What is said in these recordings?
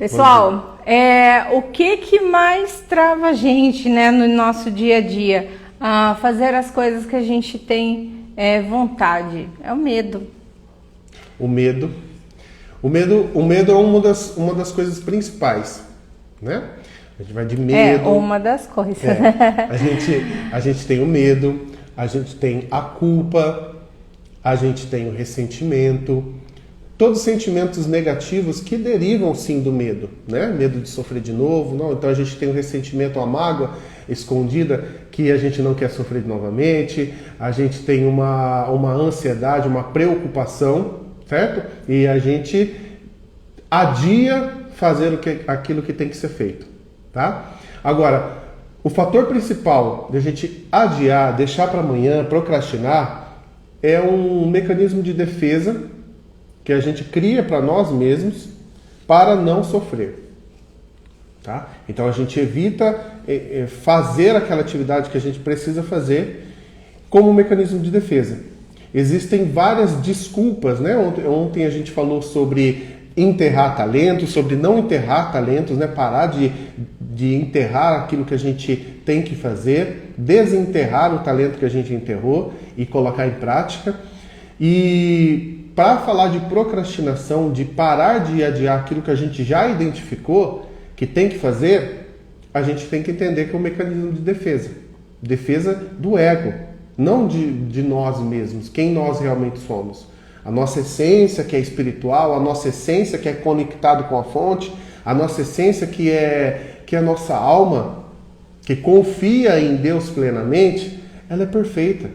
Pessoal, o que mais trava a gente, né, no nosso dia a dia a fazer as coisas que a gente tem vontade? É o medo. O medo é uma das coisas principais, né? A gente vai de medo. É uma das coisas. A gente tem o medo, a gente tem a culpa, a gente tem o ressentimento. Todos sentimentos negativos que derivam sim do medo, né? Medo de sofrer de novo, não? Então a gente tem o ressentimento, a mágoa escondida que a gente não quer sofrer novamente, a gente tem uma ansiedade, uma preocupação, certo? E a gente adia fazer aquilo que tem que ser feito, tá? Agora, o fator principal de a gente adiar, deixar para amanhã, procrastinar, é um mecanismo de defesa que a gente cria para nós mesmos para não sofrer, tá? Então a gente evita fazer aquela atividade que a gente precisa fazer como um mecanismo de defesa. Existem várias desculpas, né? Ontem a gente falou sobre enterrar talentos, sobre não enterrar talentos, né? Parar de enterrar aquilo que a gente tem que fazer, desenterrar o talento que a gente enterrou e colocar em prática. E para falar de procrastinação, de parar de adiar aquilo que a gente já identificou que tem que fazer, a gente tem que entender que é um mecanismo de defesa. Defesa do ego, não de nós mesmos, quem nós realmente somos. A nossa essência que é espiritual, a nossa essência que é conectado com a fonte, a nossa essência que é a nossa alma, que confia em Deus plenamente, ela é perfeita.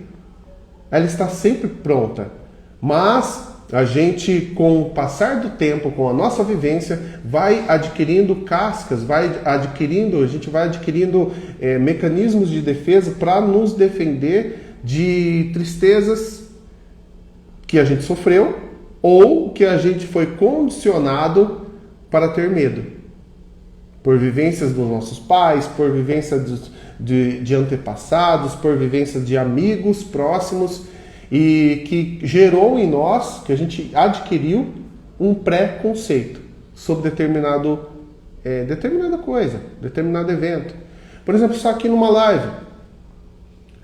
Ela está sempre pronta. Mas a gente, com o passar do tempo, com a nossa vivência, vai adquirindo cascas, a gente vai adquirindo mecanismos de defesa para nos defender de tristezas que a gente sofreu ou que a gente foi condicionado para ter medo. Por vivências dos nossos pais, por vivências de antepassados, por vivências de amigos próximos, e que gerou em nós, que a gente adquiriu um pré-conceito sobre determinada coisa, determinado evento. Por exemplo, estar aqui numa live.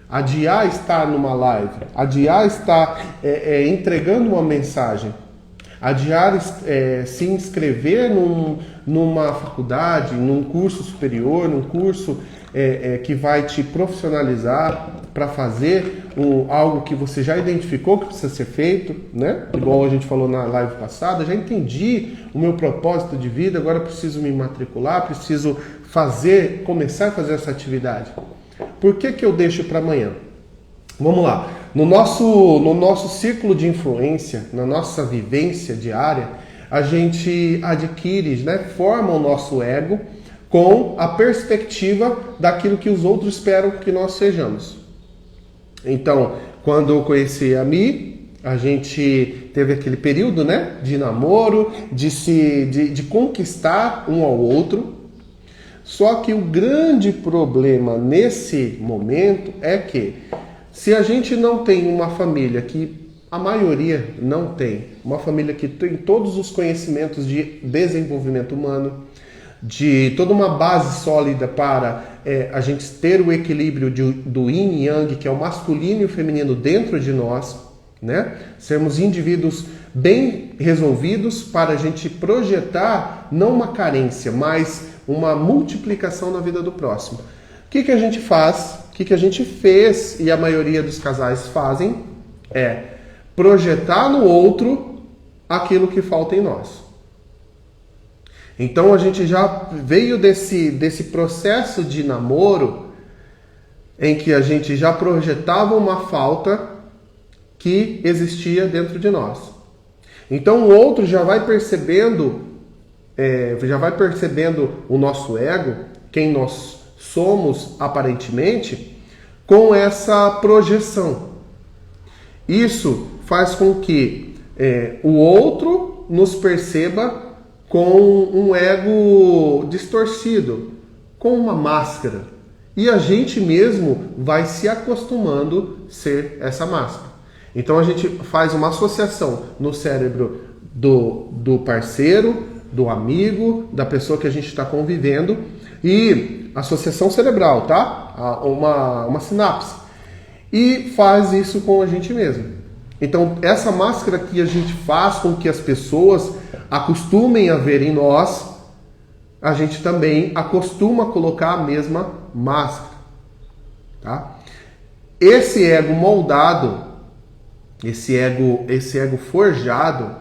Adiar estar numa live, adiar estar entregando uma mensagem, adiar se inscrever numa faculdade, num curso superior, num curso que vai te profissionalizar para fazer algo que você já identificou que precisa ser feito, né? Igual a gente falou na live passada, já entendi o meu propósito de vida, agora preciso me matricular, preciso começar a fazer essa atividade. Por que eu deixo para amanhã? Vamos lá. No nosso círculo de influência, na nossa vivência diária, a gente adquire, né, forma o nosso ego com a perspectiva daquilo que os outros esperam que nós sejamos. Então, quando eu conheci a Mi, a gente teve aquele período, né, de namoro, de conquistar um ao outro. Só que o grande problema nesse momento é que se a gente não tem uma família, que a maioria não tem, uma família que tem todos os conhecimentos de desenvolvimento humano, de toda uma base sólida para a gente ter o equilíbrio do yin e yang, que é o masculino e o feminino dentro de nós, né? Sermos indivíduos bem resolvidos para a gente projetar não uma carência, mas uma multiplicação na vida do próximo. O que a gente faz? O que a gente fez e a maioria dos casais fazem é projetar no outro aquilo que falta em nós. Então a gente já veio desse processo de namoro em que a gente já projetava uma falta que existia dentro de nós. Então o outro já vai percebendo o nosso ego, quem nós somos aparentemente, com essa projeção. Isso faz com que o outro nos perceba com um ego distorcido, com uma máscara. E a gente mesmo vai se acostumando a ser essa máscara. Então a gente faz uma associação no cérebro do parceiro, do amigo, da pessoa que a gente está convivendo, e associação cerebral, tá? Uma sinapse. E faz isso com a gente mesmo. Então, essa máscara que a gente faz com que as pessoas acostumem a ver em nós, a gente também acostuma a colocar a mesma máscara. Tá? Esse ego moldado, esse ego forjado,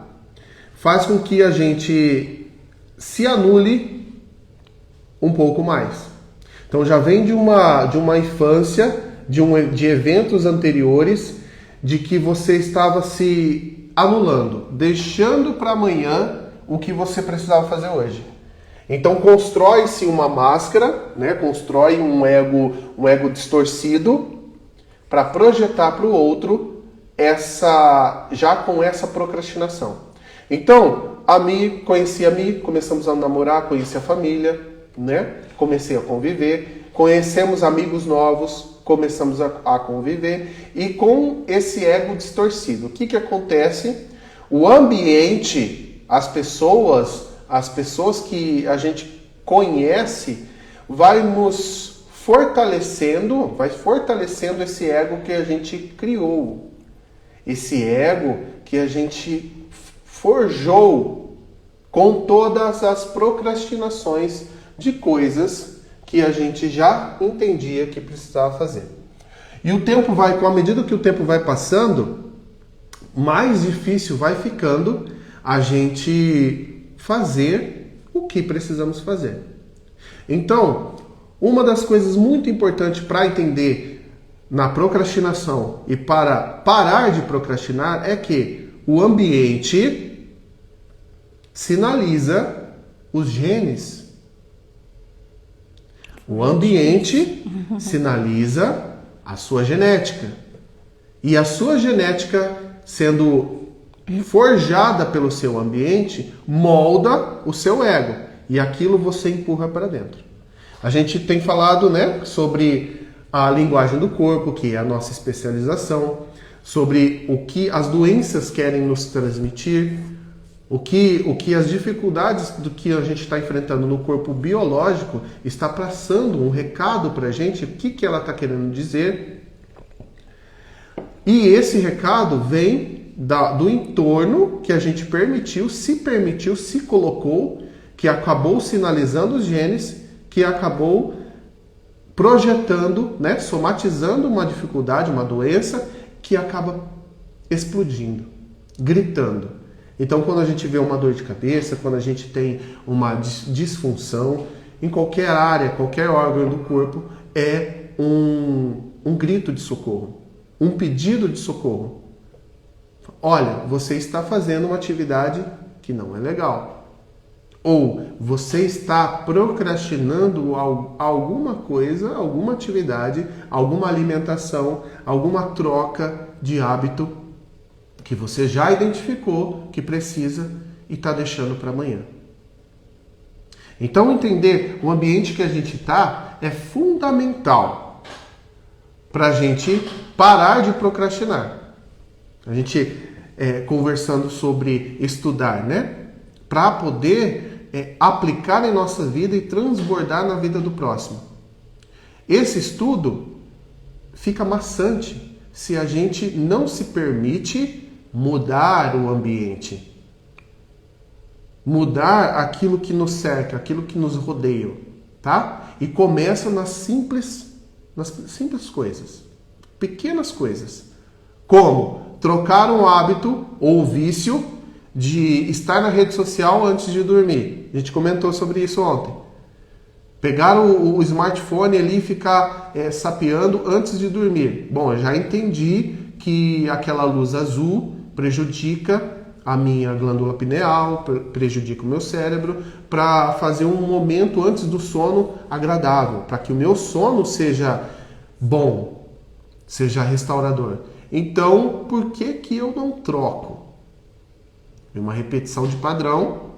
faz com que a gente se anule um pouco mais. Então já vem de uma infância, de eventos anteriores, de que você estava se anulando, deixando para amanhã o que você precisava fazer hoje. Então constrói-se uma máscara, né? Constrói um ego distorcido para projetar para o outro já com essa procrastinação. Então, conheci a Mi, começamos a namorar, conheci a família, né? Comecei a conviver, conhecemos amigos novos, começamos a conviver, e com esse ego distorcido, o que acontece? O ambiente, as pessoas que a gente conhece, vai fortalecendo esse ego que a gente criou, esse ego que a gente forjou com todas as procrastinações de coisas que a gente já entendia que precisava fazer. E o tempo com a medida que o tempo vai passando, mais difícil vai ficando a gente fazer o que precisamos fazer. Então, uma das coisas muito importantes para entender na procrastinação e para parar de procrastinar é que o ambiente sinaliza os genes. O ambiente sinaliza a sua genética. E a sua genética, sendo forjada pelo seu ambiente, molda o seu ego. E aquilo você empurra para dentro. A gente tem falado, né, sobre a linguagem do corpo, que é a nossa especialização, sobre o que as doenças querem nos transmitir, o que as dificuldades do que a gente está enfrentando no corpo biológico está passando um recado para a gente, o que ela está querendo dizer. E esse recado vem do entorno que a gente se colocou, que acabou sinalizando os genes, que acabou projetando, né, somatizando uma dificuldade, uma doença, que acaba explodindo, gritando. Então, quando a gente vê uma dor de cabeça, quando a gente tem uma disfunção, em qualquer área, qualquer órgão do corpo, é um grito de socorro, um pedido de socorro. Olha, você está fazendo uma atividade que não é legal. Ou você está procrastinando alguma coisa, alguma atividade, alguma alimentação, alguma troca de hábito que você já identificou que precisa e está deixando para amanhã. Então, entender o ambiente que a gente está é fundamental para a gente parar de procrastinar. A gente conversando sobre estudar, né? Para poder aplicar em nossa vida e transbordar na vida do próximo. Esse estudo fica maçante se a gente não se permite mudar o ambiente, mudar aquilo que nos cerca, aquilo que nos rodeia, tá? E começa nas simples coisas, pequenas coisas, como trocar um hábito ou vício de estar na rede social antes de dormir. A gente comentou sobre isso ontem. Pegar o smartphone ali e ficar sapeando antes de dormir. Bom, eu já entendi que aquela luz azul prejudica a minha glândula pineal, prejudica o meu cérebro, para fazer um momento antes do sono agradável, para que o meu sono seja bom, seja restaurador. Então, por que eu não troco? Uma repetição de padrão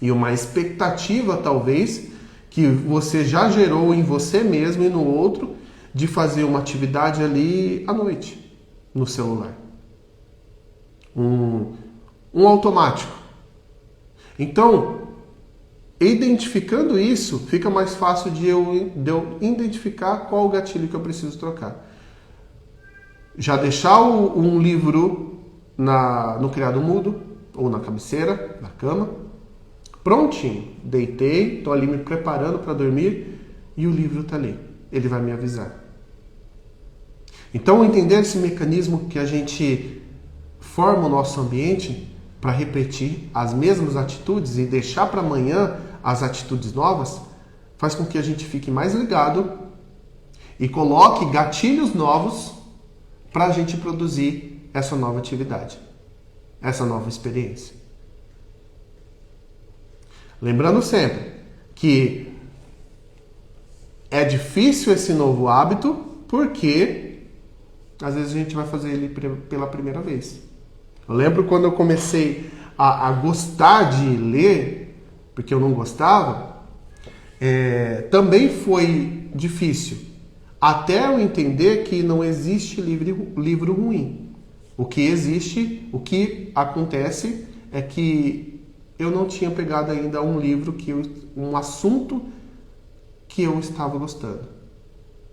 e uma expectativa, talvez, que você já gerou em você mesmo e no outro, de fazer uma atividade ali à noite, no celular. Um automático. Então, Identificando isso, fica mais fácil de eu identificar qual o gatilho que eu preciso trocar. Já deixar um livro no criado mudo, ou na cabeceira, na cama, prontinho. Deitei, estou ali me preparando para dormir e o livro está ali. Ele vai me avisar. Então, entender esse mecanismo que a gente forma o nosso ambiente para repetir as mesmas atitudes e deixar para amanhã as atitudes novas, faz com que a gente fique mais ligado e coloque gatilhos novos para a gente produzir essa nova atividade, essa nova experiência. Lembrando sempre que é difícil esse novo hábito porque às vezes a gente vai fazer ele pela primeira vez. Eu lembro quando eu comecei a gostar de ler, porque eu não gostava, também foi difícil. Até eu entender que não existe livro ruim. O que acontece é que eu não tinha pegado ainda um livro, um assunto que eu estava gostando.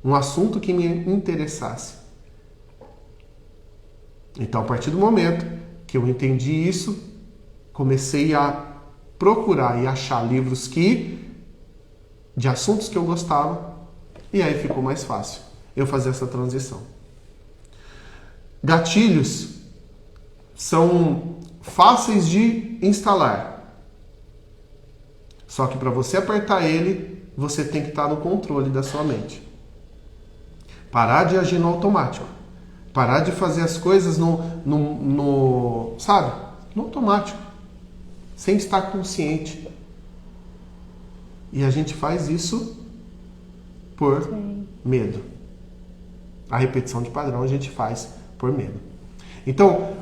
Um assunto que me interessasse. Então, a partir do momento que eu entendi isso, comecei a procurar e achar livros de assuntos que eu gostava, e aí ficou mais fácil eu fazer essa transição. Gatilhos são fáceis de instalar. Só que para você apertar ele, você tem que estar no controle da sua mente. Parar de agir no automático. Parar de fazer as coisas no automático. Sem estar consciente. E a gente faz isso por medo. A repetição de padrão a gente faz por medo. Então,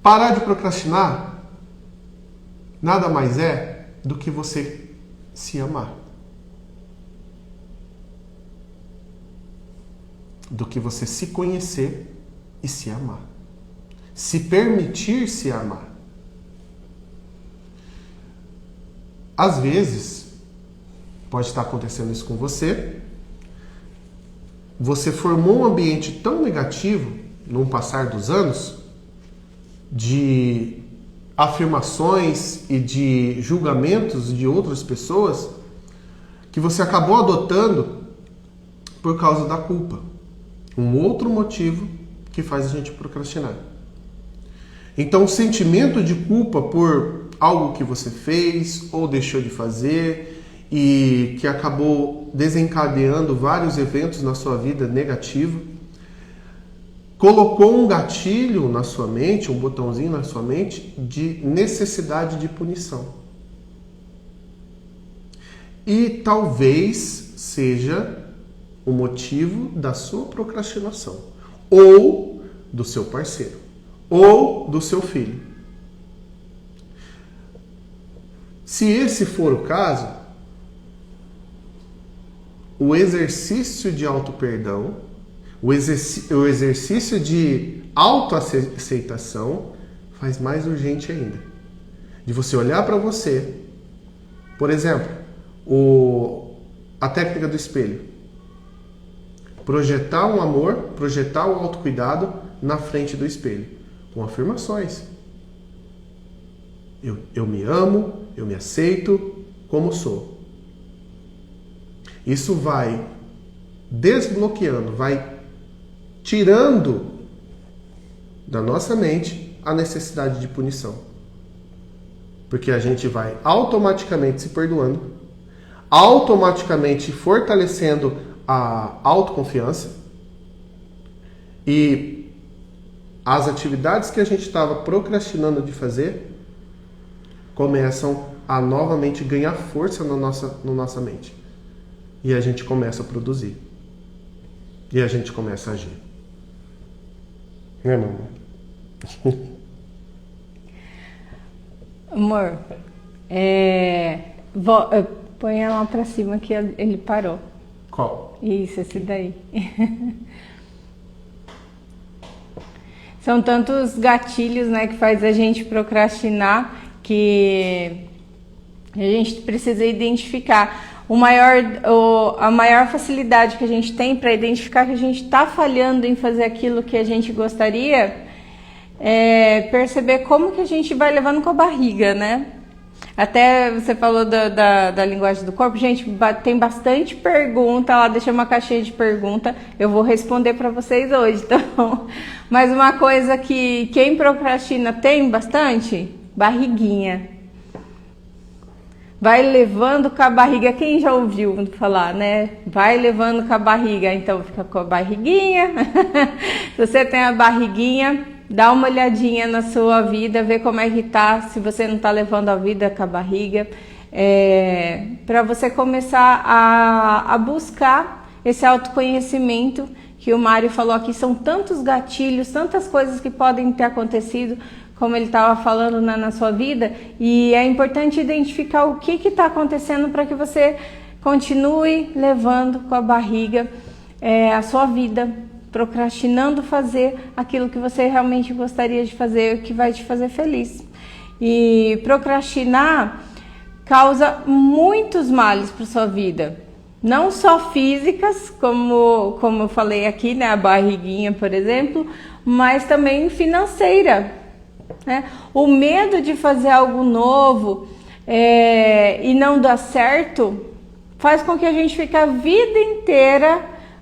parar de procrastinar nada mais é do que você se amar. Do que você se conhecer e se amar. Se permitir se amar. Às vezes, pode estar acontecendo isso com você. Você formou um ambiente tão negativo, no passar dos anos, de afirmações e de julgamentos de outras pessoas, que você acabou adotando por causa da culpa. Um outro motivo que faz a gente procrastinar. Então, o sentimento de culpa por algo que você fez ou deixou de fazer e que acabou desencadeando vários eventos na sua vida negativos, colocou um gatilho na sua mente, um botãozinho na sua mente de necessidade de punição. E talvez seja o motivo da sua procrastinação, ou do seu parceiro, ou do seu filho. Se esse for o caso, o exercício de auto-perdão, o exercício de autoaceitação faz mais urgente ainda. De você olhar para você, por exemplo, a técnica do espelho. Projetar um amor, projetar o autocuidado na frente do espelho, com afirmações. Eu me amo, eu me aceito como sou. Isso vai desbloqueando, vai tirando da nossa mente a necessidade de punição. Porque a gente vai automaticamente se perdoando, automaticamente fortalecendo a autoconfiança, e as atividades que a gente estava procrastinando de fazer começam a novamente ganhar força na nossa mente. E a gente começa a produzir. E a gente começa a agir. Né, mamãe? Amor, põe ela lá pra cima que ele parou. Qual? Isso, esse daí. São tantos gatilhos, né, que faz a gente procrastinar, que A gente precisa identificar a maior facilidade que a gente tem para identificar que a gente está falhando em fazer aquilo que a gente gostaria, é perceber como que a gente vai levando com a barriga, né? Até você falou da linguagem do corpo. Gente, tem bastante pergunta lá, deixa uma caixinha de pergunta, eu vou responder para vocês hoje, então. Mas uma coisa que quem procrastina tem bastante, barriguinha. Vai levando com a barriga, quem já ouviu falar, né? Vai levando com a barriga, então fica com a barriguinha. Se você tem a barriguinha, dá uma olhadinha na sua vida, vê como é que tá, se você não tá levando a vida com a barriga, para você começar a buscar esse autoconhecimento que o Mário falou aqui. São tantos gatilhos, tantas coisas que podem ter acontecido, como ele estava falando na sua vida, e é importante identificar o que está acontecendo para que você continue levando com a barriga a sua vida, procrastinando fazer aquilo que você realmente gostaria de fazer, o que vai te fazer feliz. E procrastinar causa muitos males para sua vida, não só físicas, como eu falei aqui, né, a barriguinha, por exemplo, mas também financeira. O medo de fazer algo novo e não dar certo faz com que a gente fique a vida inteira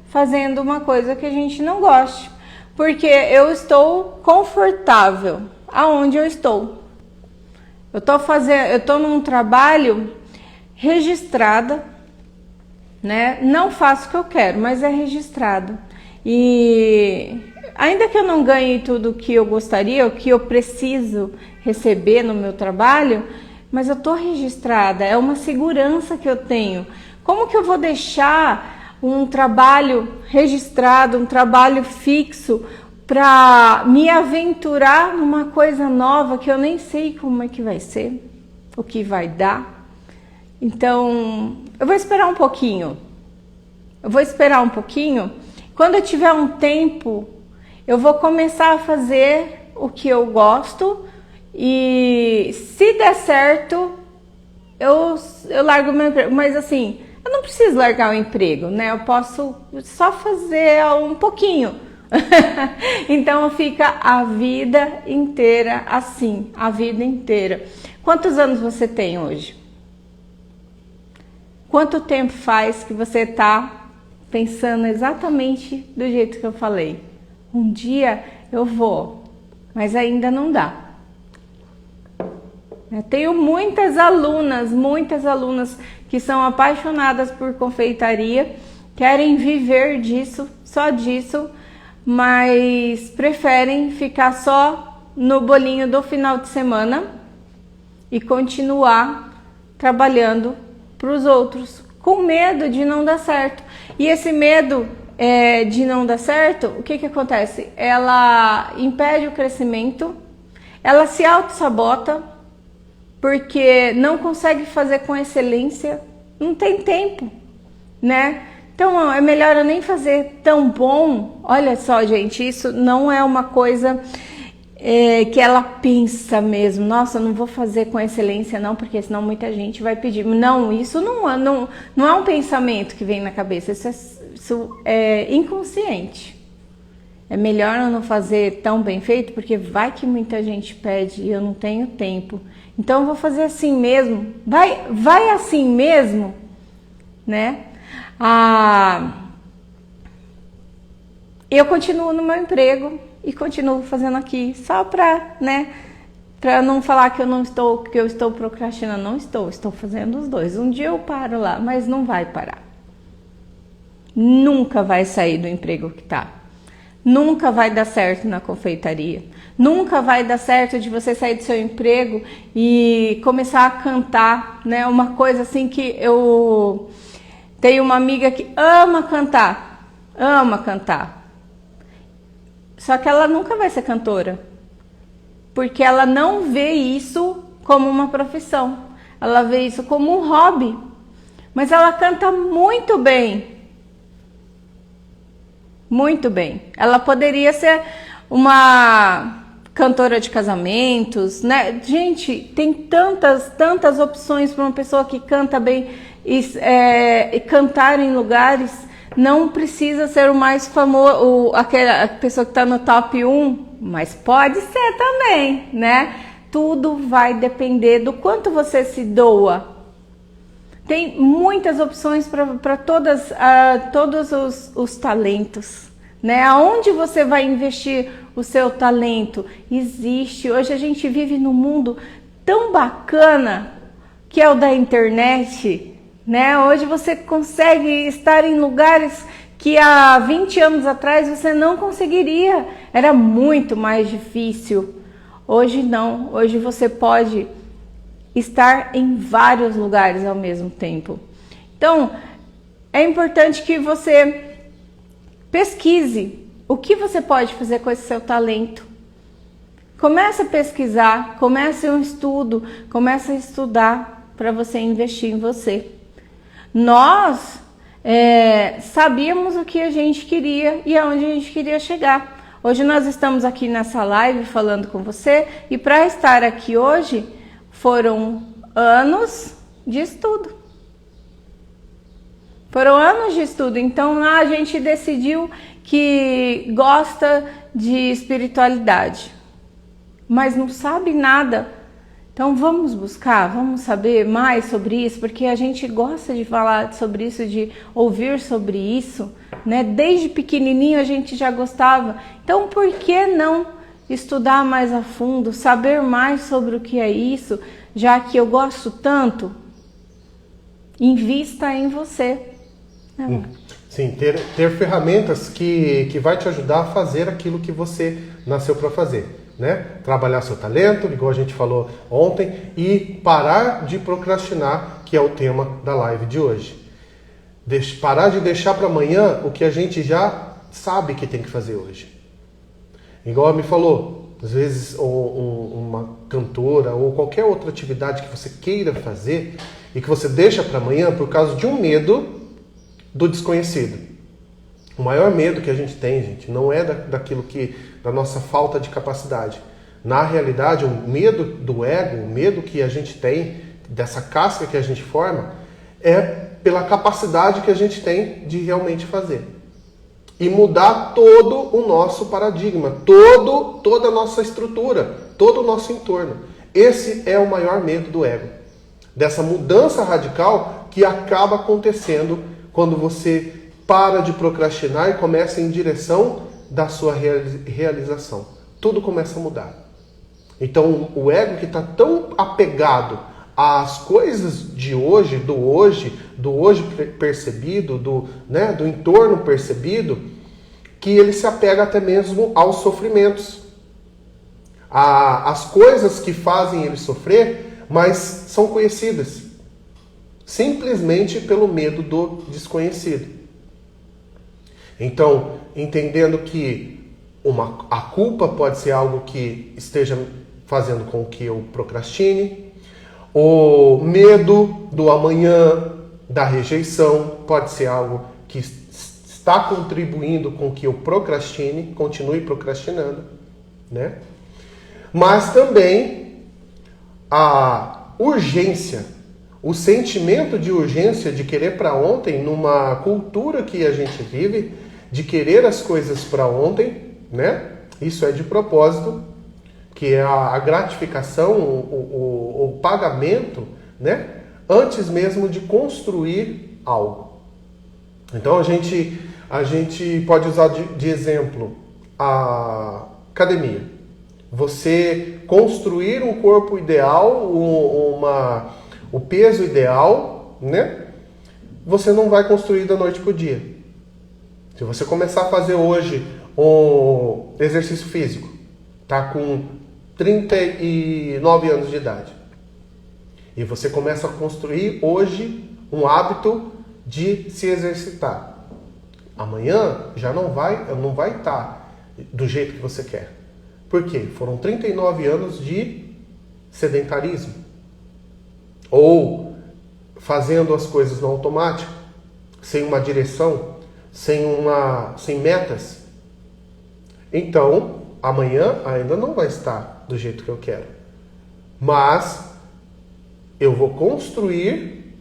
fazendo uma coisa que a gente não goste, porque eu estou confortável aonde eu estou. Eu estou num trabalho registrada, né? Não faço o que eu quero, mas é registrado. E ainda que eu não ganhe tudo o que eu gostaria, o que eu preciso receber no meu trabalho, mas eu estou registrada, é uma segurança que eu tenho. Como que eu vou deixar um trabalho registrado, um trabalho fixo, para me aventurar numa coisa nova que eu nem sei como é que vai ser, o que vai dar? Então, eu vou esperar um pouquinho. Quando eu tiver um tempo, eu vou começar a fazer o que eu gosto, e se der certo, eu largo meu emprego. Mas assim, eu não preciso largar o emprego, né? Eu posso só fazer um pouquinho. Então fica a vida inteira assim, a vida inteira. Quantos anos você tem hoje? Quanto tempo faz que você está pensando exatamente do jeito que eu falei? Um dia eu vou, mas ainda não dá. Eu tenho muitas alunas que são apaixonadas por confeitaria, querem viver disso, só disso, mas preferem ficar só no bolinho do final de semana e continuar trabalhando para os outros, com medo de não dar certo. E esse medo de não dar certo, o que acontece? Ela impede o crescimento, ela se auto-sabota, porque não consegue fazer com excelência, não tem tempo, né? Então é melhor eu nem fazer tão bom. Olha só, gente, isso não é uma coisa que ela pensa mesmo. Nossa, não vou fazer com excelência não, porque senão muita gente vai pedir. Não, isso não é um pensamento que vem na cabeça, isso é inconsciente. É melhor eu não fazer tão bem feito, porque vai que muita gente pede e eu não tenho tempo. Então eu vou fazer assim mesmo. Vai assim mesmo, né? Eu continuo no meu emprego e continuo fazendo aqui só para, né, para não falar que eu estou procrastinando. Não estou fazendo os dois. Um dia eu paro lá, mas não vai parar. Nunca vai sair do emprego que tá. Nunca vai dar certo na confeitaria. Nunca vai dar certo de você sair do seu emprego e começar a cantar, né? Uma coisa assim que eu tenho uma amiga que ama cantar. Só que ela nunca vai ser cantora, porque ela não vê isso como uma profissão. Ela vê isso como um hobby. Mas ela canta muito bem. Muito bem. Ela poderia ser uma cantora de casamentos, né? Gente, tem tantas opções para uma pessoa que canta bem e cantar em lugares. Não precisa ser o mais famoso, aquela pessoa que está no top 1, mas pode ser também, né? Tudo vai depender do quanto você se doa. Tem muitas opções para todos os talentos, né? Aonde você vai investir o seu talento? Existe. Hoje a gente vive num mundo tão bacana que é o da internet, né? Hoje você consegue estar em lugares que há 20 anos atrás você não conseguiria. Era muito mais difícil. Hoje não. Hoje você pode estar em vários lugares ao mesmo tempo. Então, é importante que você pesquise o que você pode fazer com esse seu talento. Comece a pesquisar, comece um estudo, comece a estudar para você investir em você. Nós sabíamos o que a gente queria e aonde a gente queria chegar. Hoje nós estamos aqui nessa live falando com você e para estar aqui hoje foram anos de estudo. Foram anos de estudo. Então a gente decidiu que gosta de espiritualidade, mas não sabe nada. Então vamos buscar, vamos saber mais sobre isso, porque a gente gosta de falar sobre isso, de ouvir sobre isso, né? Desde pequenininho a gente já gostava. Então por que não estudar mais a fundo, saber mais sobre o que é isso, já que eu gosto tanto? Invista em você. Sim, ter ferramentas que vai te ajudar a fazer aquilo que você nasceu para fazer. Né? Trabalhar seu talento, igual a gente falou ontem, e parar de procrastinar, que é o tema da live de hoje. Parar de deixar para amanhã o que a gente já sabe que tem que fazer hoje. Igual me falou, às vezes uma cantora ou qualquer outra atividade que você queira fazer e que você deixa para amanhã por causa de um medo do desconhecido. O maior medo que a gente tem, gente, não é da nossa falta de capacidade. Na realidade, o medo do ego, o medo que a gente tem, dessa casca que a gente forma, é pela capacidade que a gente tem de realmente fazer. E mudar todo o nosso paradigma, toda a nossa estrutura, todo o nosso entorno. Esse é o maior medo do ego. Dessa mudança radical que acaba acontecendo quando você para de procrastinar e começa em direção da sua realização. Tudo começa a mudar. Então, o ego que está tão apegado às coisas de hoje, do hoje percebido, do entorno percebido, que ele se apega até mesmo aos sofrimentos. As coisas que fazem ele sofrer, mas são conhecidas. Simplesmente pelo medo do desconhecido. Então, entendendo que a culpa pode ser algo que esteja fazendo com que eu procrastine, o medo do amanhã, da rejeição, pode ser algo que está contribuindo com que eu procrastine, continue procrastinando, né? Mas também a urgência, o sentimento de urgência, de querer para ontem, numa cultura que a gente vive, de querer as coisas para ontem, né? Isso é de propósito, que é a gratificação, o pagamento, né? Antes mesmo de construir algo. Então a gente pode usar de exemplo a academia. Você construir um corpo ideal, o peso ideal, né? Você não vai construir da noite para o dia. Se você começar a fazer hoje um exercício físico, tá com 39 anos de idade, e você começa a construir hoje um hábito de se exercitar, amanhã já não vai estar do jeito que você quer. Por quê? Foram 39 anos de sedentarismo. Ou fazendo as coisas no automático, sem uma direção, sem metas. Então, amanhã ainda não vai estar do jeito que eu quero. Mas eu vou construir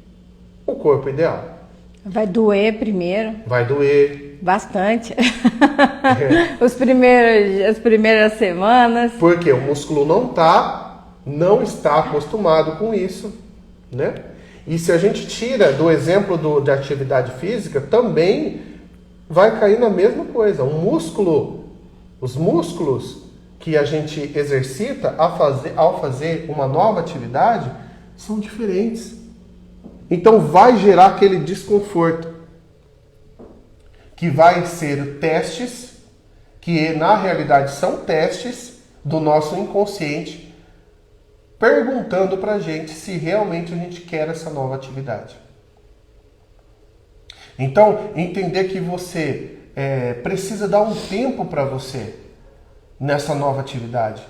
o corpo ideal. Vai doer primeiro. Vai doer. Bastante. As primeiras semanas. Porque o músculo não está acostumado com isso, né? E se a gente tira do exemplo de atividade física, também vai cair na mesma coisa. Os músculos que a gente exercita ao fazer uma nova atividade são diferentes. Então vai gerar aquele desconforto, que vai ser testes, que na realidade são testes do nosso inconsciente, perguntando pra gente se realmente a gente quer essa nova atividade. Então, entender que você precisa dar um tempo para você nessa nova atividade,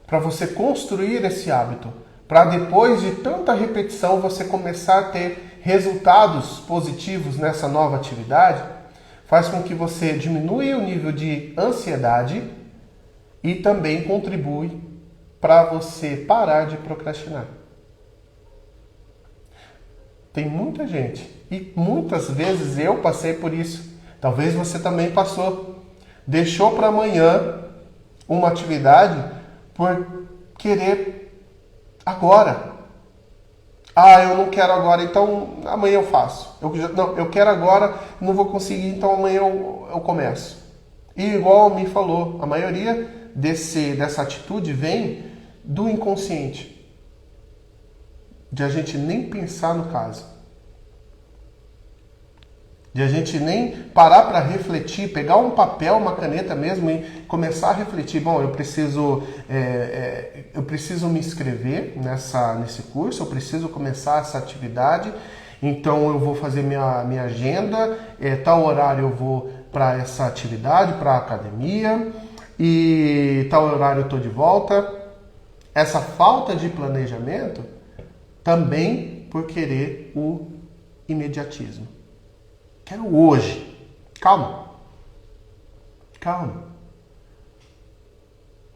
para você construir esse hábito, para depois de tanta repetição você começar a ter resultados positivos nessa nova atividade, faz com que você diminua o nível de ansiedade e também contribui para você parar de procrastinar. Tem muita gente, e muitas vezes eu passei por isso, talvez você também passou, deixou para amanhã uma atividade por querer agora. Eu não quero agora, então amanhã eu faço. Eu quero agora, não vou conseguir, então amanhã eu começo. E igual me falou, a maioria dessa atitude vem do inconsciente. De a gente nem pensar no caso. De a gente nem parar para refletir, pegar um papel, uma caneta mesmo e começar a refletir. Bom, eu preciso me inscrever nesse curso, eu preciso começar essa atividade, então eu vou fazer minha agenda, tal horário eu vou para essa atividade, para a academia, e tal horário eu estou de volta. Essa falta de planejamento também por querer o imediatismo. Quero hoje. Calma.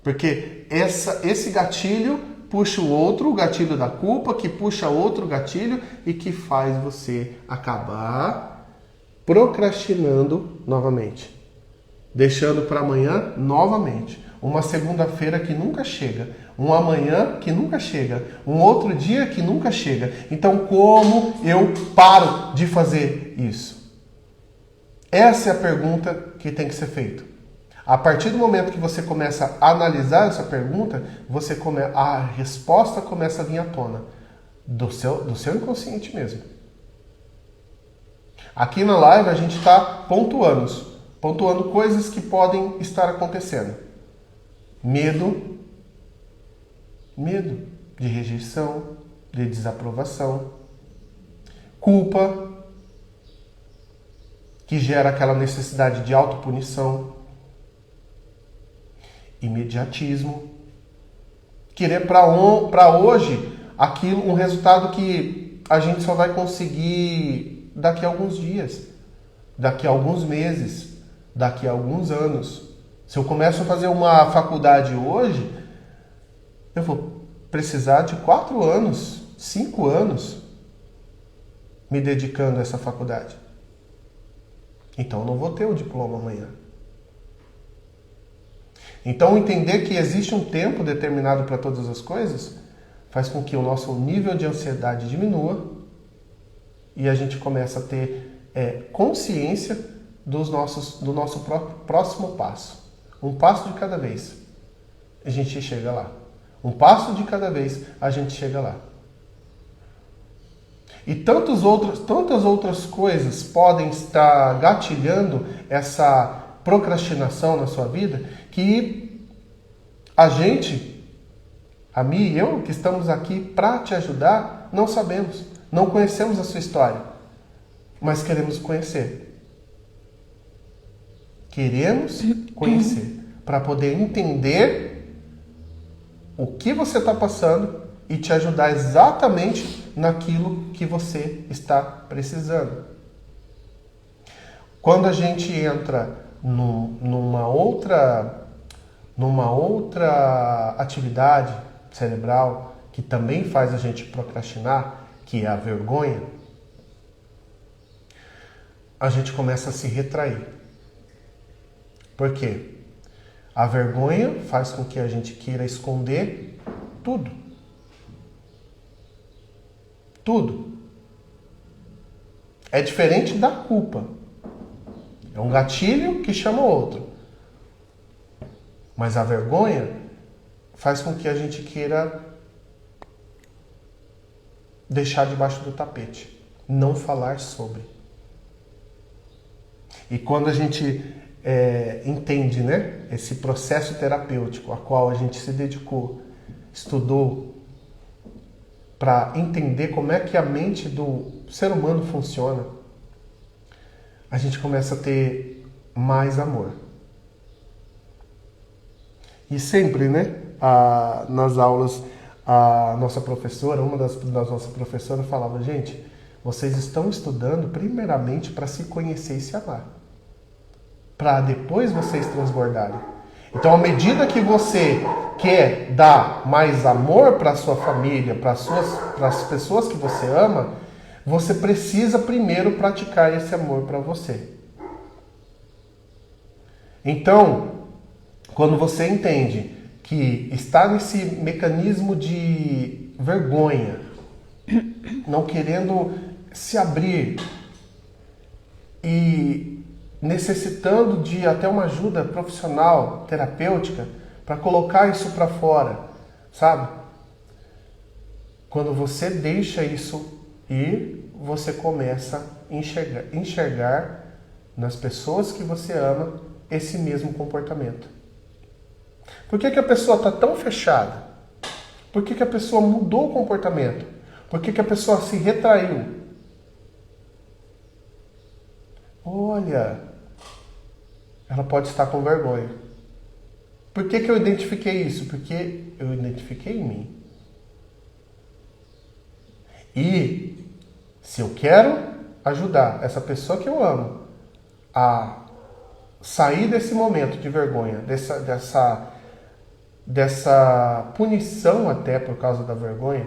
Porque esse gatilho puxa o gatilho da culpa, que puxa outro gatilho e que faz você acabar procrastinando novamente. Deixando para amanhã novamente. Uma segunda-feira que nunca chega. Um amanhã que nunca chega. Um outro dia que nunca chega. Então, como eu paro de fazer isso? Essa é a pergunta que tem que ser feita. A partir do momento que você começa a analisar essa pergunta, a resposta começa a vir à tona do seu inconsciente mesmo. Aqui na live a gente está pontuando coisas que podem estar acontecendo. Medo de rejeição, de desaprovação, culpa, que gera aquela necessidade de autopunição, imediatismo, querer para hoje um resultado que a gente só vai conseguir daqui a alguns dias, daqui a alguns meses, daqui a alguns anos. Se eu começo a fazer uma faculdade hoje, eu vou precisar de 4 anos, 5 anos me dedicando a essa faculdade. Então eu não vou ter o diploma amanhã. Então entender que existe um tempo determinado para todas as coisas faz com que o nosso nível de ansiedade diminua e a gente começa a ter consciência do nosso próximo passo. Um passo de cada vez a gente chega lá. Um passo de cada vez a gente chega lá. E tantas outras coisas podem estar gatilhando essa procrastinação na sua vida que a Mi e eu, que estamos aqui para te ajudar, não sabemos. Não conhecemos a sua história, mas queremos conhecer. Queremos conhecer para poder entender o que você está passando e te ajudar exatamente naquilo que você está precisando. Quando a gente entra numa outra numa outra atividade cerebral que também faz a gente procrastinar, que é a vergonha, a gente começa a se retrair. Por quê? A vergonha faz com que a gente queira esconder tudo. Tudo. É diferente da culpa. É um gatilho que chama o outro. Mas a vergonha faz com que a gente queira deixar debaixo do tapete. Não falar sobre. E quando a gente entende, né, esse processo terapêutico a qual a gente se dedicou, estudou, para entender como é que a mente do ser humano funciona, a gente começa a ter mais amor. E sempre, né, nas aulas, a nossa professora, uma das nossas professoras falava, gente, vocês estão estudando primeiramente para se conhecer e se amar, para depois vocês transbordarem. Então, à medida que você quer dar mais amor para a sua família, para as pessoas que você ama, você precisa primeiro praticar esse amor para você. Então, quando você entende que está nesse mecanismo de vergonha, não querendo se abrir e necessitando de até uma ajuda profissional, terapêutica, para colocar isso para fora, sabe? Quando você deixa isso ir, você começa a enxergar nas pessoas que você ama esse mesmo comportamento. Por que a pessoa está tão fechada? Por que a pessoa mudou o comportamento? Por que a pessoa se retraiu? Olha, ela pode estar com vergonha. Por que eu identifiquei isso? Porque eu identifiquei em mim. E se eu quero ajudar essa pessoa que eu amo a sair desse momento de vergonha, dessa punição até por causa da vergonha,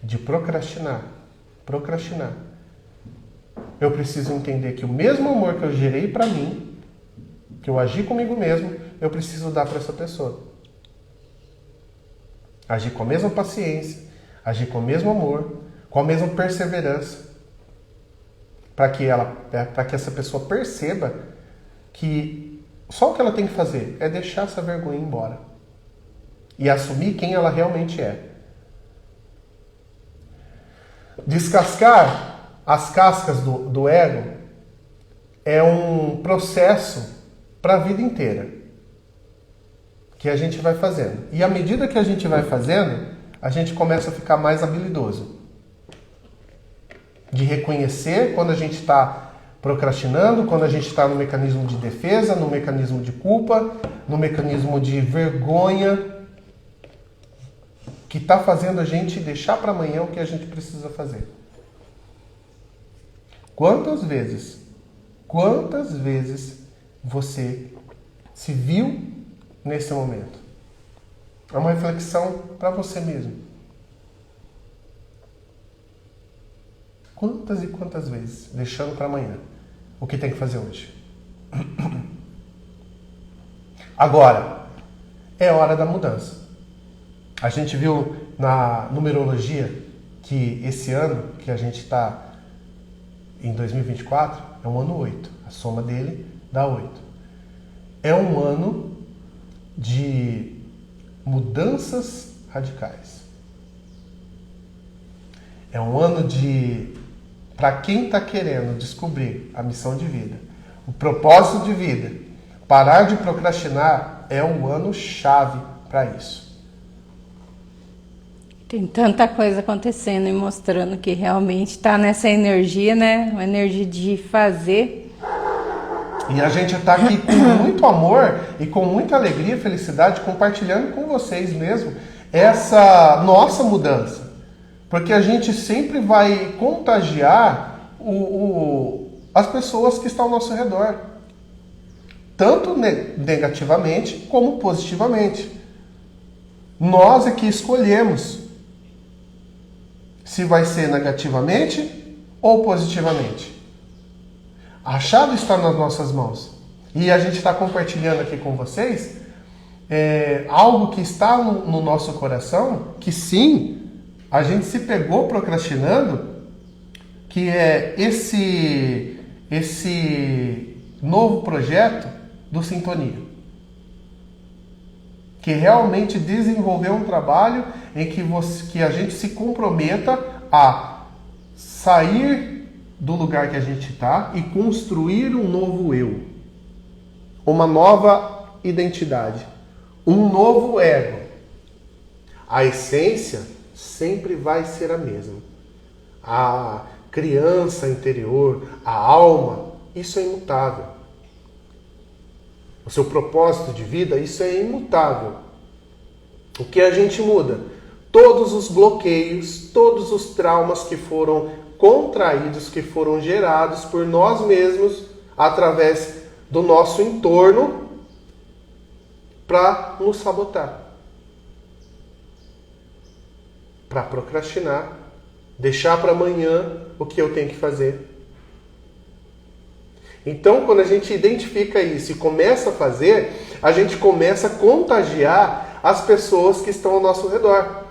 de procrastinar, eu preciso entender que o mesmo amor que eu gerei para mim, que eu agi comigo mesmo, eu preciso dar para essa pessoa. Agir com a mesma paciência, agir com o mesmo amor, com a mesma perseverança, para que essa pessoa perceba que só o que ela tem que fazer é deixar essa vergonha embora e assumir quem ela realmente é. Descascar as cascas do ego é um processo para a vida inteira que a gente vai fazendo. E à medida que a gente vai fazendo, a gente começa a ficar mais habilidoso de reconhecer quando a gente está procrastinando, quando a gente está no mecanismo de defesa, no mecanismo de culpa, no mecanismo de vergonha, que está fazendo a gente deixar para amanhã o que a gente precisa fazer. Quantas vezes você se viu nesse momento? É uma reflexão para você mesmo. Quantas e quantas vezes, deixando para amanhã o que tem que fazer hoje? Agora, é hora da mudança. A gente viu na numerologia que esse ano, que a gente está em 2024, é um ano 8. A soma dele dá 8. É um ano de mudanças radicais. É um ano para quem está querendo descobrir a missão de vida, o propósito de vida, parar de procrastinar, é um ano chave para isso. Tem tanta coisa acontecendo e mostrando que realmente está nessa energia, né? Uma energia de fazer. E a gente está aqui com muito amor e com muita alegria e felicidade compartilhando com vocês mesmo essa nossa mudança. Porque a gente sempre vai contagiar as pessoas que estão ao nosso redor. tanto negativamente como positivamente. Nós é que escolhemos se vai ser negativamente ou positivamente. A chave está nas nossas mãos. E a gente está compartilhando aqui com vocês algo que está no nosso coração, que sim, a gente se pegou procrastinando, que é esse novo projeto do Sintonia. Que realmente desenvolver um trabalho em que a gente se comprometa a sair do lugar que a gente está e construir um novo eu. Uma nova identidade. Um novo ego. A essência sempre vai ser a mesma. A criança interior, a alma, isso é imutável. O seu propósito de vida, isso é imutável. O que a gente muda? Todos os bloqueios, todos os traumas que foram contraídos, que foram gerados por nós mesmos, através do nosso entorno, para nos sabotar. Para procrastinar, deixar para amanhã o que eu tenho que fazer. Então, quando a gente identifica isso e começa a fazer, a gente começa a contagiar as pessoas que estão ao nosso redor.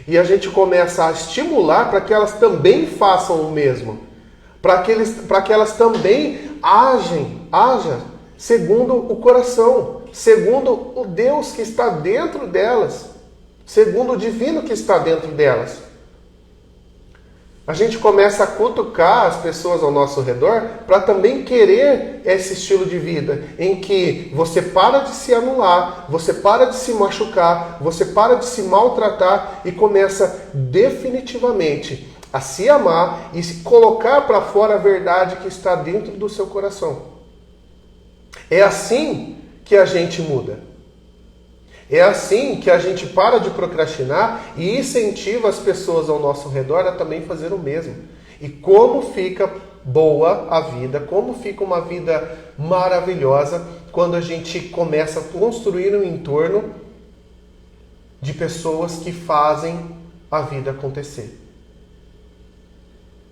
E a gente começa a estimular para que elas também façam o mesmo. Para que elas também ajam segundo o coração, segundo o Deus que está dentro delas, segundo o divino que está dentro delas. A gente começa a cutucar as pessoas ao nosso redor para também querer esse estilo de vida em que você para de se anular, você para de se machucar, você para de se maltratar e começa definitivamente a se amar e se colocar para fora a verdade que está dentro do seu coração. É assim que a gente muda. É assim que a gente para de procrastinar e incentiva as pessoas ao nosso redor a também fazer o mesmo. E como fica boa a vida, como fica uma vida maravilhosa quando a gente começa a construir um entorno de pessoas que fazem a vida acontecer.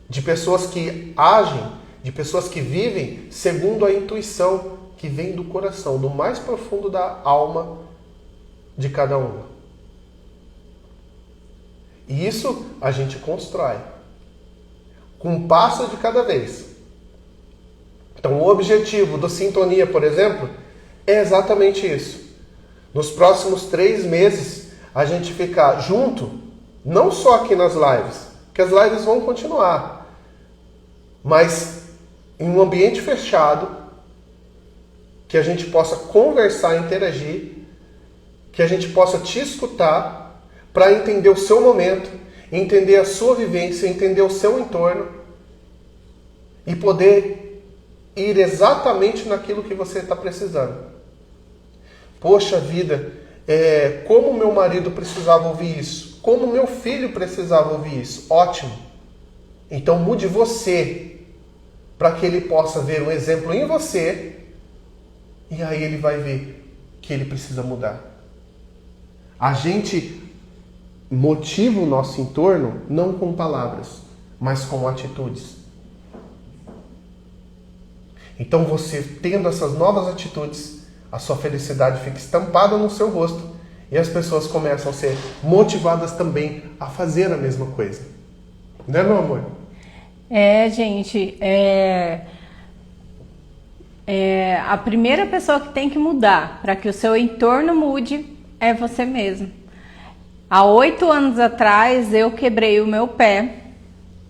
De pessoas que agem, de pessoas que vivem segundo a intuição que vem do coração, do mais profundo da alma de cada uma. E isso a gente constrói com um passo de cada vez. Então o objetivo do Sintonia, por exemplo, é exatamente isso. Nos próximos 3 meses a gente ficar junto, não só aqui nas lives, que as lives vão continuar, mas em um ambiente fechado, que a gente possa conversar, interagir, que a gente possa te escutar para entender o seu momento, entender a sua vivência, entender o seu entorno e poder ir exatamente naquilo que você está precisando. Poxa vida, como meu marido precisava ouvir isso, como meu filho precisava ouvir isso. Ótimo! Então mude você para que ele possa ver um exemplo em você e aí ele vai ver que ele precisa mudar. A gente motiva o nosso entorno não com palavras, mas com atitudes. Então você tendo essas novas atitudes, a sua felicidade fica estampada no seu rosto e as pessoas começam a ser motivadas também a fazer a mesma coisa. Né, meu amor? Gente, a primeira pessoa que tem que mudar para que o seu entorno mude é você mesmo. Há 8 anos atrás eu quebrei o meu pé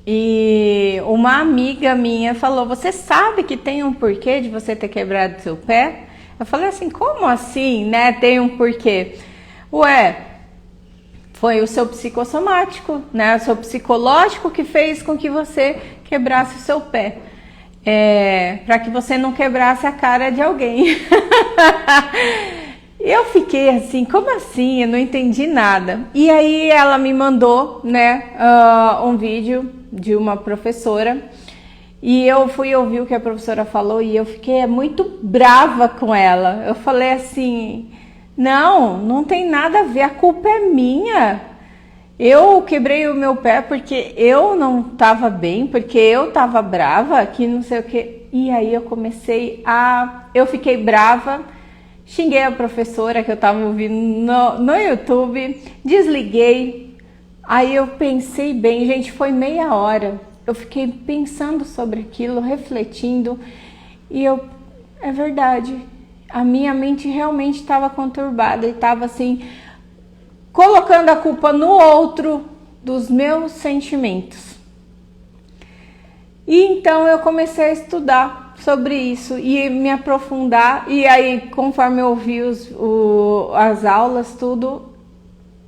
e uma amiga minha falou: você sabe que tem um porquê de você ter quebrado seu pé? Eu falei assim: como assim, né? Tem um porquê? Foi o seu psicossomático, né? O seu psicológico que fez com que você quebrasse o seu pé. Para que você não quebrasse a cara de alguém. Eu fiquei assim, como assim? Eu não entendi nada. E aí ela me mandou, né, um vídeo de uma professora E eu fui ouvir o que a professora falou e eu fiquei muito brava com ela. Eu falei assim, não tem nada a ver, a culpa é minha. Eu quebrei o meu pé porque eu não estava bem, porque eu estava brava, que não sei o que. E aí eu fiquei brava, xinguei a professora que eu estava ouvindo no YouTube, desliguei. Aí eu pensei bem, gente, foi meia hora. Eu fiquei pensando sobre aquilo, refletindo, e é verdade, a minha mente realmente estava conturbada e estava assim, colocando a culpa no outro dos meus sentimentos. E então eu comecei a estudar sobre isso e me aprofundar, e aí conforme eu ouvi as aulas, tudo,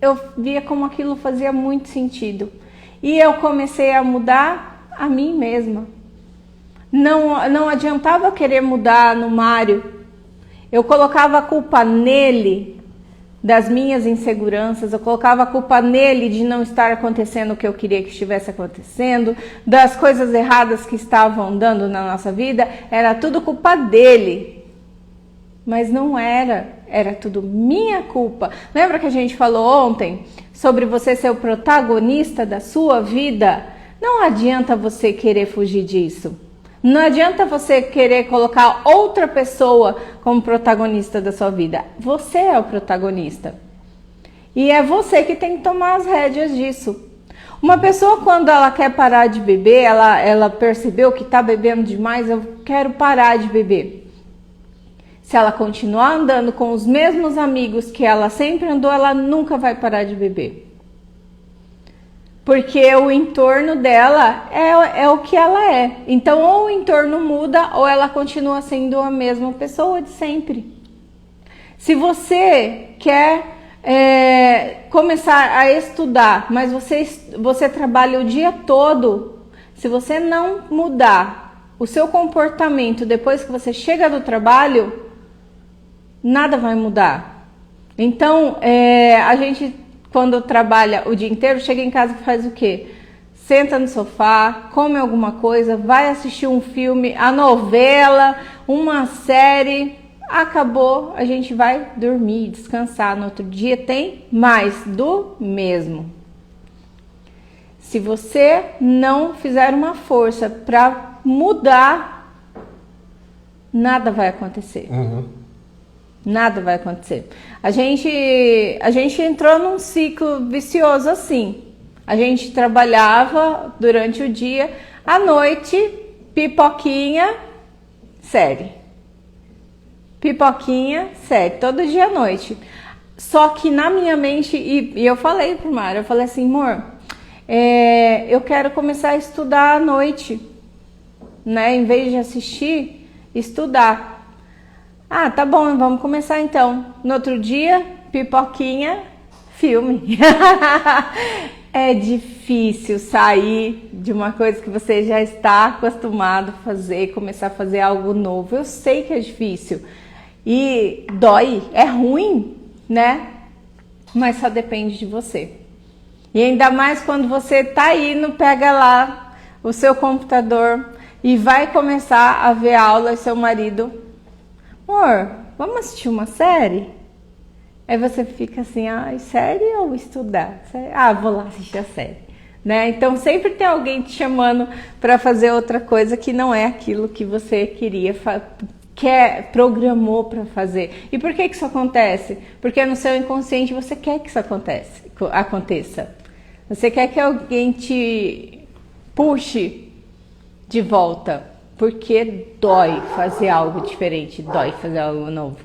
eu via como aquilo fazia muito sentido. E eu comecei a mudar a mim mesma. Não adiantava eu querer mudar no Mário. Eu colocava a culpa nele das minhas inseguranças, eu colocava a culpa nele de não estar acontecendo o que eu queria que estivesse acontecendo, das coisas erradas que estavam dando na nossa vida, era tudo culpa dele. Mas não era tudo minha culpa. Lembra que a gente falou ontem sobre você ser o protagonista da sua vida? Não adianta você querer fugir disso. Não adianta você querer colocar outra pessoa como protagonista da sua vida. Você é o protagonista. E é você que tem que tomar as rédeas disso. Uma pessoa, quando ela quer parar de beber, ela percebeu que está bebendo demais, eu quero parar de beber. Se ela continuar andando com os mesmos amigos que ela sempre andou, ela nunca vai parar de beber. Porque o entorno dela é o que ela é. Então, ou o entorno muda, ou ela continua sendo a mesma pessoa de sempre. Se você quer começar a estudar, mas você trabalha o dia todo, se você não mudar o seu comportamento depois que você chega do trabalho, nada vai mudar. Então, a gente, quando trabalha o dia inteiro, chega em casa e faz o quê? Senta no sofá, come alguma coisa, vai assistir um filme, a novela, uma série, acabou, a gente vai dormir, descansar. No outro dia tem mais do mesmo. Se você não fizer uma força para mudar, nada vai acontecer. Nada vai acontecer. A gente entrou num ciclo vicioso assim. A gente trabalhava durante o dia, à noite, pipoquinha, série. Pipoquinha, série, todo dia à noite. Só que na minha mente, e eu falei pro Mário, eu falei assim, amor, eu quero começar a estudar à noite, né? Em vez de assistir, estudar. Ah, tá bom, vamos começar então. No outro dia, pipoquinha, filme. É difícil sair de uma coisa que você já está acostumado a fazer e começar a fazer algo novo. Eu sei que é difícil e dói, é ruim, né? Mas só depende de você. E ainda mais quando você tá indo, pega lá o seu computador e vai começar a ver aula e seu marido... Amor, vamos assistir uma série? Aí você fica assim, série ou estudar? Vou lá assistir a série. Né? Então sempre tem alguém te chamando para fazer outra coisa que não é aquilo que você queria, programou para fazer. E por que isso acontece? Porque no seu inconsciente você quer que isso aconteça. Você quer que alguém te puxe de volta. Porque dói fazer algo diferente, dói fazer algo novo.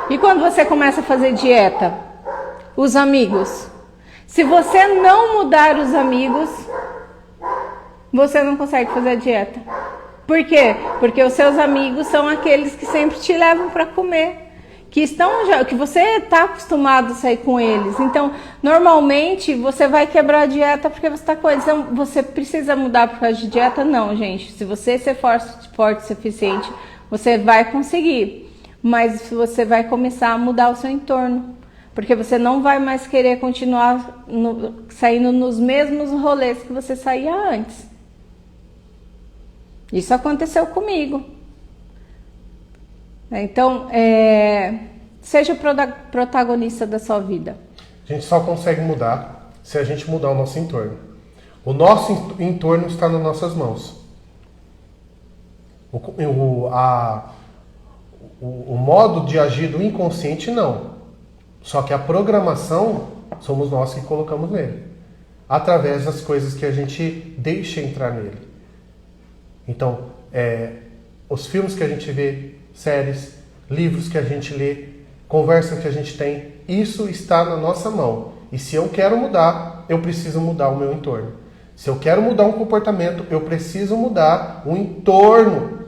E quando você começa a fazer dieta? Os amigos. Se você não mudar os amigos, você não consegue fazer a dieta. Por quê? Porque os seus amigos são aqueles que sempre te levam para comer. Que você está acostumado a sair com eles. Então, normalmente, você vai quebrar a dieta porque você está com eles. Então, você precisa mudar por causa de dieta? Não, gente. Se você ser forte o suficiente, você vai conseguir. Mas você vai começar a mudar o seu entorno. Porque você não vai mais querer continuar saindo nos mesmos rolês que você saía antes. Isso aconteceu comigo. Então, seja o protagonista da sua vida. A gente só consegue mudar se a gente mudar o nosso entorno. O nosso entorno está nas nossas mãos. O modo de agir do inconsciente, não. Só que a programação somos nós que colocamos nele, através das coisas que a gente deixa entrar nele. Então, os filmes que a gente vê, séries, livros que a gente lê, conversas que a gente tem, isso está na nossa mão. E se eu quero mudar, eu preciso mudar o meu entorno. Se eu quero mudar um comportamento, eu preciso mudar o entorno.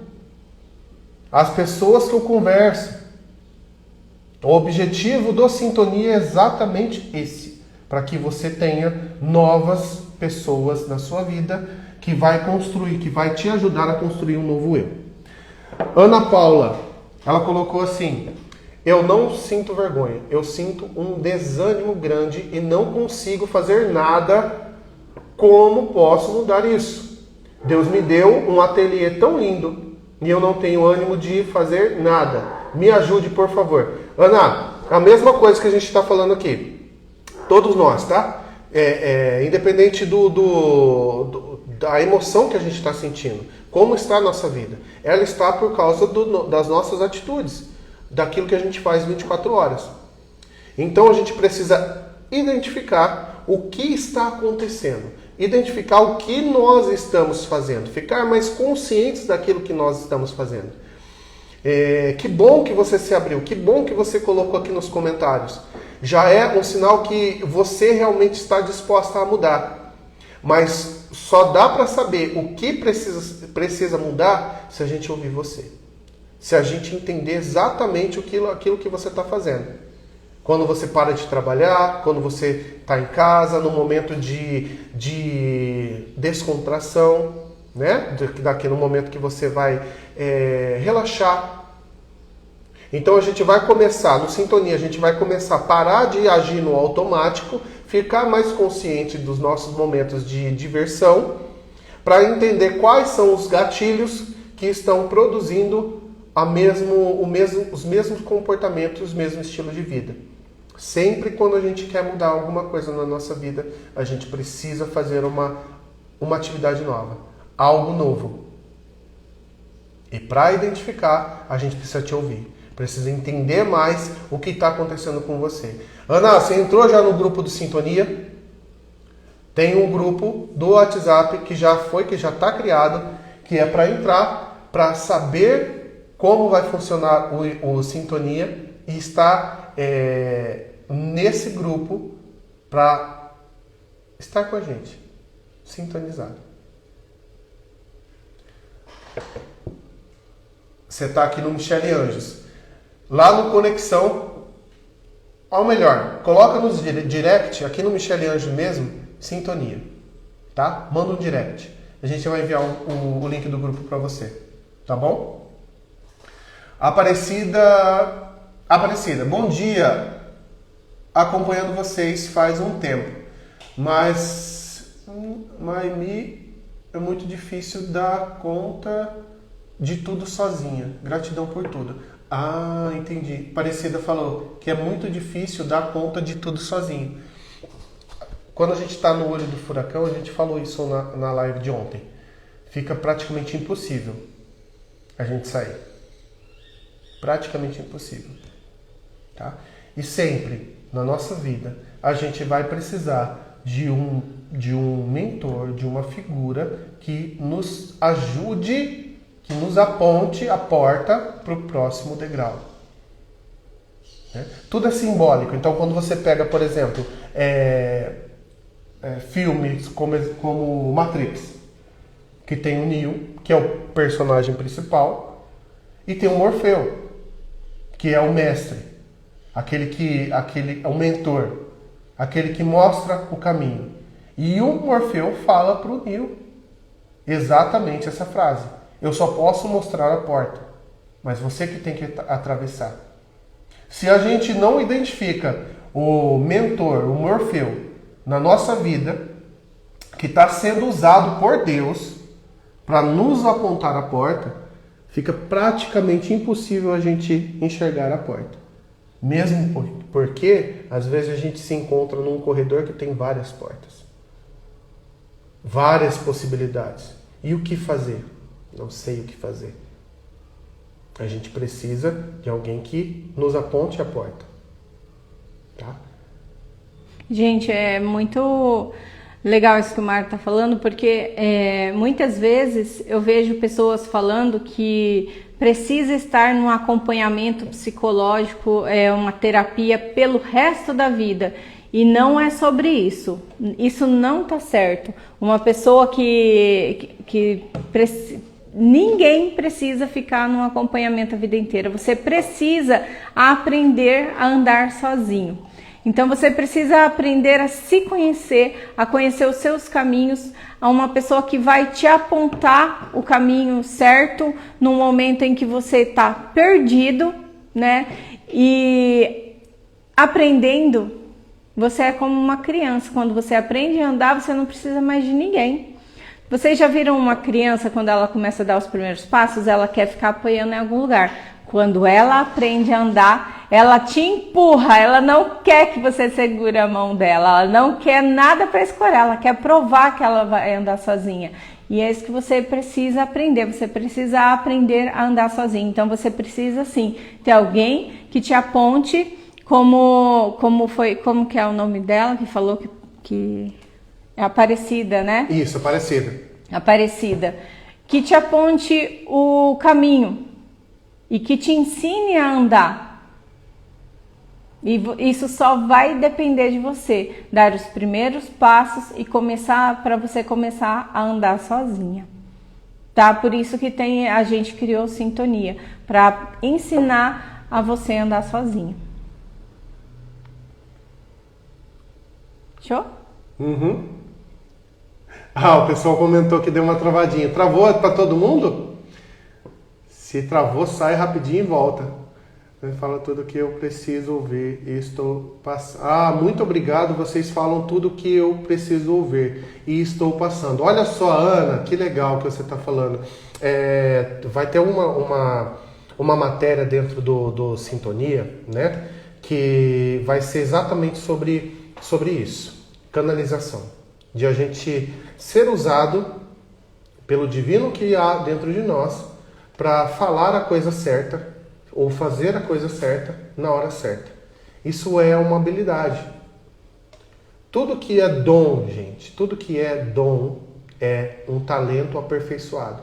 As pessoas que eu converso. O objetivo do Sintonia é exatamente esse. Para que você tenha novas pessoas na sua vida que vai construir, que vai te ajudar a construir um novo eu. Ana Paula, ela colocou assim: eu não sinto vergonha, eu sinto um desânimo grande e não consigo fazer nada. Como posso mudar isso? Deus me deu um ateliê tão lindo e eu não tenho ânimo de fazer nada. Me ajude, por favor. Ana, a mesma coisa que a gente está falando aqui. Todos nós, tá? Independente da emoção que a gente está sentindo. Como está a nossa vida? Ela está por causa das nossas atitudes. Daquilo que a gente faz 24 horas. Então a gente precisa identificar o que está acontecendo. Identificar o que nós estamos fazendo. Ficar mais conscientes daquilo que nós estamos fazendo. Que bom que você se abriu. Que bom que você colocou aqui nos comentários. Já é um sinal que você realmente está disposta a mudar. Mas só dá para saber o que precisa mudar se a gente ouvir você. Se a gente entender exatamente aquilo que você está fazendo. Quando você para de trabalhar, quando você está em casa, no momento de descontração, né? Daquele momento que você vai relaxar. Então a gente vai começar, no Sintonia, a gente vai começar a parar de agir no automático, ficar mais consciente dos nossos momentos de diversão, para entender quais são os gatilhos que estão produzindo os mesmos comportamentos, os mesmos estilos de vida. Sempre quando a gente quer mudar alguma coisa na nossa vida, a gente precisa fazer uma atividade nova, algo novo. E para identificar, a gente precisa te ouvir. Precisa entender mais o que está acontecendo com você. Ana, você entrou já no grupo do Sintonia? Tem um grupo do WhatsApp que já está criado, que é para entrar, para saber como vai funcionar o Sintonia e estar nesse grupo para estar com a gente, sintonizado. Você está aqui no Michele Anjos. Lá no Conexão, ou melhor, coloca no direct, aqui no Michele Anjos mesmo, Sintonia. Tá? Manda um direct. A gente vai enviar o link do grupo para você. Tá bom? Aparecida, bom dia. Acompanhando vocês faz um tempo. Mas é muito difícil dar conta de tudo sozinha. Gratidão por tudo. Ah, entendi. Aparecida falou que é muito difícil dar conta de tudo sozinho. Quando a gente está no olho do furacão, a gente falou isso na live de ontem. Fica praticamente impossível a gente sair. Praticamente impossível. Tá? E sempre, na nossa vida, a gente vai precisar de um mentor, de uma figura que nos ajude, que nos aponte a porta para o próximo degrau. Tudo é simbólico. Então, quando você pega, por exemplo, filmes como Matrix, que tem o Neo, que é o personagem principal, e tem o Morfeu, que é o mestre, o mentor, aquele que mostra o caminho. E o Morfeu fala para o Neo exatamente essa frase: eu só posso mostrar a porta, mas você que tem que atravessar. Se a gente não identifica o mentor, o Morfeu, na nossa vida, que está sendo usado por Deus para nos apontar a porta, fica praticamente impossível a gente enxergar a porta. Mesmo porque, às vezes, a gente se encontra num corredor que tem várias portas. Várias possibilidades. E o que fazer? Não sei o que fazer. A gente precisa de alguém que nos aponte a porta. Tá? Gente, é muito legal isso que o Mário está falando, porque muitas vezes eu vejo pessoas falando que precisa estar num acompanhamento psicológico, uma terapia pelo resto da vida. E não é sobre isso. Isso não está certo. Uma pessoa ninguém precisa ficar num acompanhamento a vida inteira. Você precisa aprender a andar sozinho. Então você precisa aprender a se conhecer, a conhecer os seus caminhos, a uma pessoa que vai te apontar o caminho certo no momento em que você está perdido, né? E aprendendo, você é como uma criança. Quando você aprende a andar, você não precisa mais de ninguém. Vocês já viram uma criança, quando ela começa a dar os primeiros passos, ela quer ficar apoiando em algum lugar. Quando ela aprende a andar, ela te empurra, ela não quer que você segure a mão dela, ela não quer nada para escolher, ela quer provar que ela vai andar sozinha. E é isso que você precisa aprender, você precisa aprender a andar sozinho. Então você precisa sim ter alguém que te aponte, como que é o nome dela, que falou que é Aparecida, né? Isso, Aparecida. Aparecida. Que te aponte o caminho e que te ensine a andar. E isso só vai depender de você, dar os primeiros passos e para você começar a andar sozinha. Tá? Por isso que a gente criou Sintonia, para ensinar a você a andar sozinho. Show? Uhum. O pessoal comentou que deu uma travadinha. Travou para todo mundo? Se travou, sai rapidinho e volta. Fala tudo que eu preciso ouvir e estou passando. Muito obrigado, vocês falam tudo que eu preciso ouvir e estou passando. Olha só, Ana, que legal que você está falando. Vai ter uma matéria dentro do Sintonia, né? Que vai ser exatamente sobre isso. Canalização. De a gente ser usado pelo divino que há dentro de nós para falar a coisa certa ou fazer a coisa certa na hora certa. Isso é uma habilidade. Tudo que é dom, gente, tudo que é dom é um talento aperfeiçoado.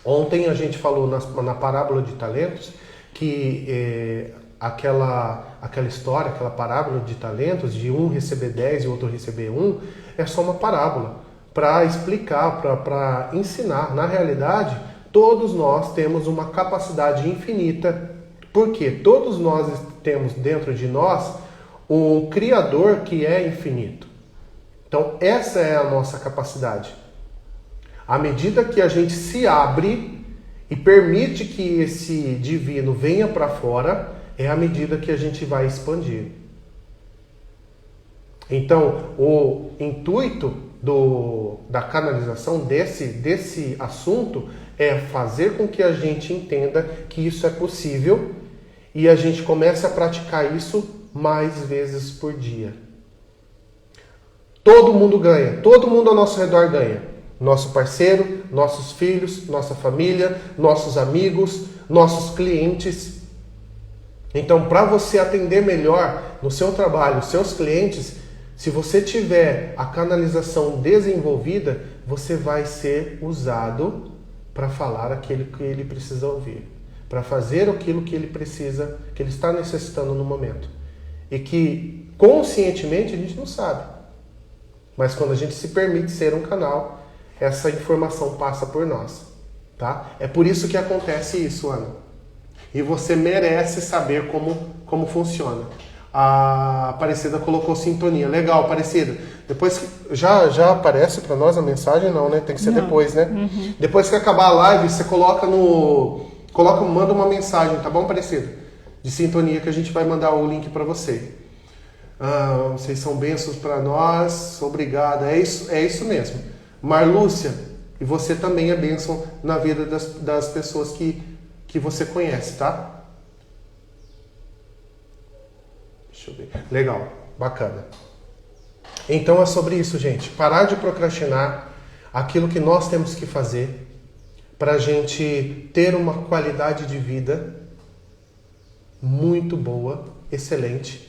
Ontem a gente falou na parábola de talentos que aquela história, aquela parábola de talentos, de um receber 10 e o outro receber 1, é só uma parábola para explicar, para ensinar. Na realidade, todos nós temos uma capacidade infinita, porque todos nós temos dentro de nós um Criador que é infinito. Então, essa é a nossa capacidade. À medida que a gente se abre e permite que esse divino venha para fora, é à medida que a gente vai expandir. Então, o intuito da canalização desse assunto é fazer com que a gente entenda que isso é possível e a gente comece a praticar isso mais vezes por dia. Todo mundo ganha, todo mundo ao nosso redor ganha. Nosso parceiro, nossos filhos, nossa família, nossos amigos, nossos clientes. Então, para você atender melhor no seu trabalho, os seus clientes, se você tiver a canalização desenvolvida, você vai ser usado para falar aquilo que ele precisa ouvir, para fazer aquilo que ele precisa, que ele está necessitando no momento. E que conscientemente a gente não sabe. Mas quando a gente se permite ser um canal, essa informação passa por nós, tá? É por isso que acontece isso, Ana. E você merece saber como funciona. A Aparecida colocou Sintonia. Legal, Aparecida. Depois que já aparece para nós a mensagem, não, né? Tem que ser depois, né? Uhum. Depois que acabar a live, você manda uma mensagem, tá bom, Aparecida? De Sintonia, que a gente vai mandar o link para você. Vocês são bênçãos para nós. Obrigado. É isso mesmo. Marlúcia, e você também é bênção na vida das pessoas que você conhece, tá? Deixa eu ver. Legal, bacana. Então é sobre isso, gente. Parar de procrastinar aquilo que nós temos que fazer para a gente ter uma qualidade de vida muito boa, excelente,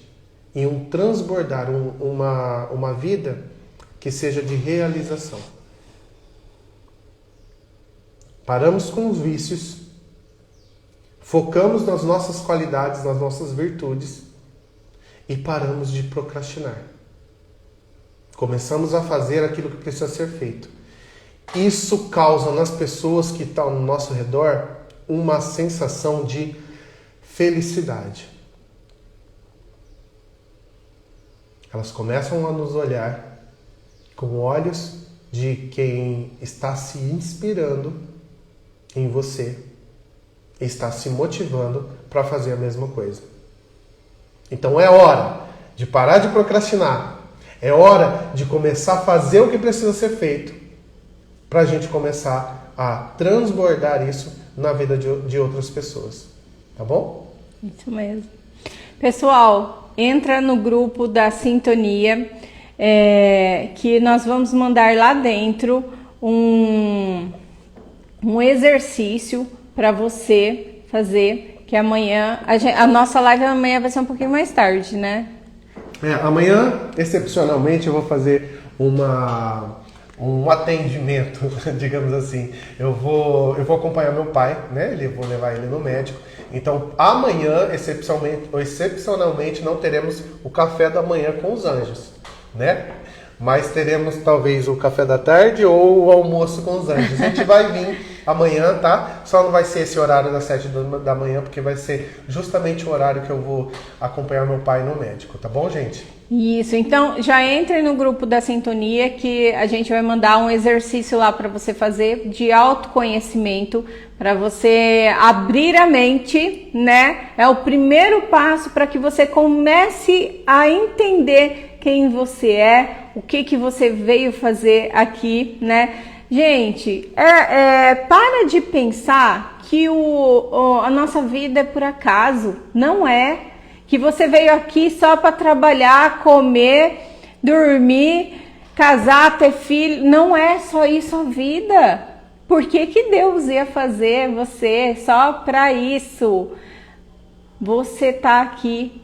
e um transbordar, uma vida que seja de realização. Paramos com os vícios, focamos nas nossas qualidades, nas nossas virtudes e paramos de procrastinar. Começamos a fazer aquilo que precisa ser feito. Isso causa nas pessoas que estão no nosso redor uma sensação de felicidade. Elas começam a nos olhar com olhos de quem está se inspirando em você, está se motivando para fazer a mesma coisa. Então é hora de parar de procrastinar. É hora de começar a fazer o que precisa ser feito para a gente começar a transbordar isso na vida de outras pessoas. Tá bom? Isso mesmo. Pessoal, entra no grupo da Sintonia, que nós vamos mandar lá dentro um exercício para você fazer, que amanhã, a nossa live amanhã vai ser um pouquinho mais tarde, né? Amanhã, excepcionalmente, eu vou fazer um atendimento, digamos assim. Eu vou acompanhar meu pai, né? Vou levar ele no médico. Então, amanhã, excepcionalmente, não teremos o café da manhã com os anjos, né? Mas teremos talvez o café da tarde ou o almoço com os anjos. A gente vai vir amanhã, tá? Só não vai ser esse horário das 7 da manhã, porque vai ser justamente o horário que eu vou acompanhar meu pai no médico, tá bom, gente? Isso, então já entre no grupo da Sintonia que a gente vai mandar um exercício lá para você fazer de autoconhecimento, para você abrir a mente, né? É o primeiro passo para que você comece a entender quem você é, o que você veio fazer aqui, né? Gente, para de pensar que a nossa vida é por acaso, não é. Que você veio aqui só para trabalhar, comer, dormir, casar, ter filho, não é só isso a vida. Por que Deus ia fazer você só para isso? Você tá aqui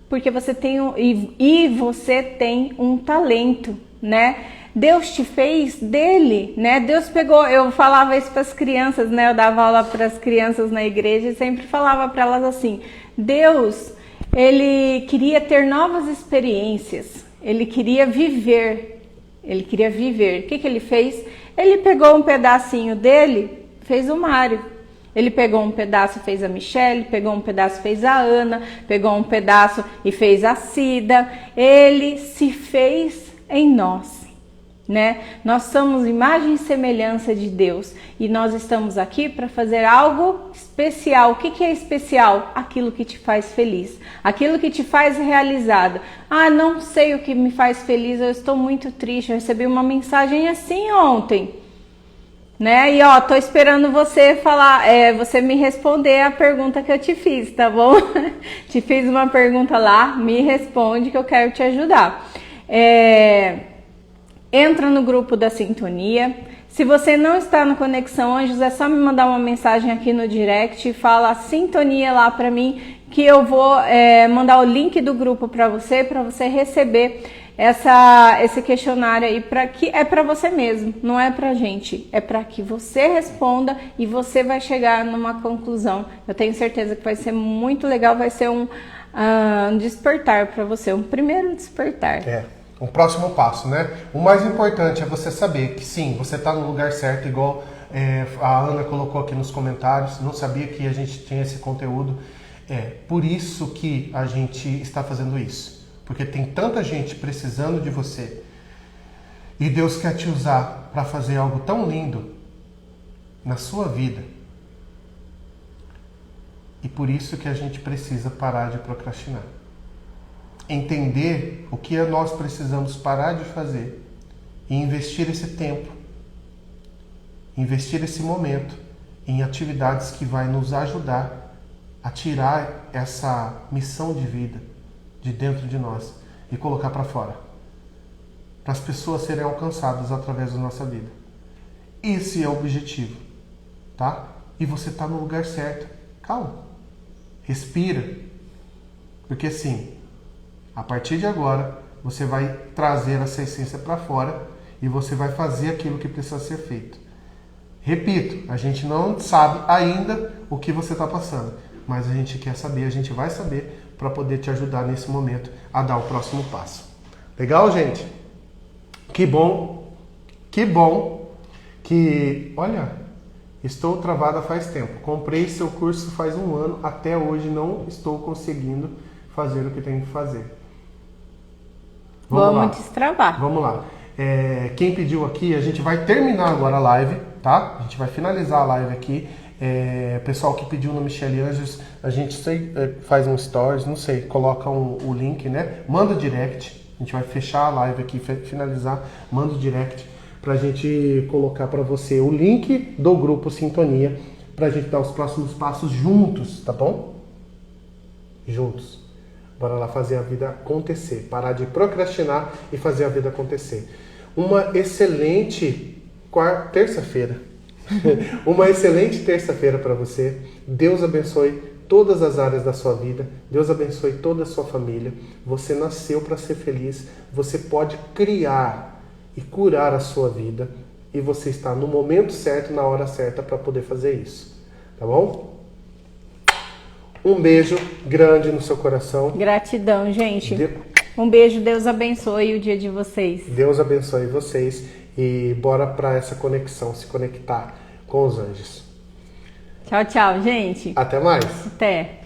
porque você tem você tem um talento, né? Deus te fez dele, né? Deus pegou, eu falava isso para as crianças, né? Eu dava aula para as crianças na igreja e sempre falava para elas assim: Deus, ele queria ter novas experiências, ele queria viver. O que ele fez? Ele pegou um pedacinho dele, fez o Mário. Ele pegou um pedaço e fez a Michelle, pegou um pedaço e fez a Ana, pegou um pedaço e fez a Cida. Ele se fez em nós, né? Nós somos imagem e semelhança de Deus e nós estamos aqui para fazer algo especial. O que é especial? Aquilo que te faz feliz, aquilo que te faz realizado. Ah, não sei o que me faz feliz, eu estou muito triste, eu recebi uma mensagem assim ontem, né? E ó, tô esperando você falar, você me responder a pergunta que eu te fiz, tá bom? Te fiz uma pergunta lá, me responde que eu quero te ajudar. Entra no grupo da Sintonia. Se você não está no Conexão Anjos, é só me mandar uma mensagem aqui no direct e fala Sintonia lá para mim, que eu vou mandar o link do grupo para você receber esse questionário aí, que é para você mesmo, não é pra gente, é para que você responda e você vai chegar numa conclusão. Eu tenho certeza que vai ser muito legal, vai ser um despertar para você, um primeiro despertar. Um próximo passo, né? O mais importante é você saber que sim, você está no lugar certo, igual a Ana colocou aqui nos comentários, não sabia que a gente tinha esse conteúdo. Por isso que a gente está fazendo isso. Porque tem tanta gente precisando de você. E Deus quer te usar para fazer algo tão lindo na sua vida. E por isso que a gente precisa parar de procrastinar. Entender o que nós precisamos parar de fazer e investir esse tempo investir esse momento em atividades que vai nos ajudar a tirar essa missão de vida de dentro de nós e colocar para fora, para as pessoas serem alcançadas através da nossa vida. Esse é o objetivo, tá? E você está no lugar certo. Calma, respira, porque assim, a partir de agora você vai trazer essa essência para fora e você vai fazer aquilo que precisa ser feito. Repito, a gente não sabe ainda o que você está passando, mas a gente quer saber, a gente vai saber para poder te ajudar nesse momento a dar o próximo passo. Legal, gente? Que bom que, olha, estou travada faz tempo. Comprei seu curso faz 1 ano, até hoje não estou conseguindo fazer o que tenho que fazer. Vamos destravar. Vamos lá. Quem pediu aqui, a gente vai terminar agora a live, tá? A gente vai finalizar a live aqui. Pessoal que pediu no Michele Anjos, a gente faz um stories, não sei, coloca o link, né? Manda direct. A gente vai fechar a live aqui, finalizar, manda o direct pra gente colocar para você o link do grupo Sintonia pra gente dar os próximos passos juntos, tá bom? Juntos. Bora lá fazer a vida acontecer, parar de procrastinar e fazer a vida acontecer. Uma excelente terça-feira. Uma excelente terça-feira para você. Deus abençoe todas as áreas da sua vida. Deus abençoe toda a sua família. Você nasceu para ser feliz. Você pode criar e curar a sua vida. E você está no momento certo, na hora certa para poder fazer isso. Tá bom? Um beijo grande no seu coração. Gratidão, gente. Um beijo, Deus abençoe o dia de vocês. Deus abençoe vocês. E bora para essa conexão, se conectar com os anjos. Tchau, tchau, gente. Até mais. Até.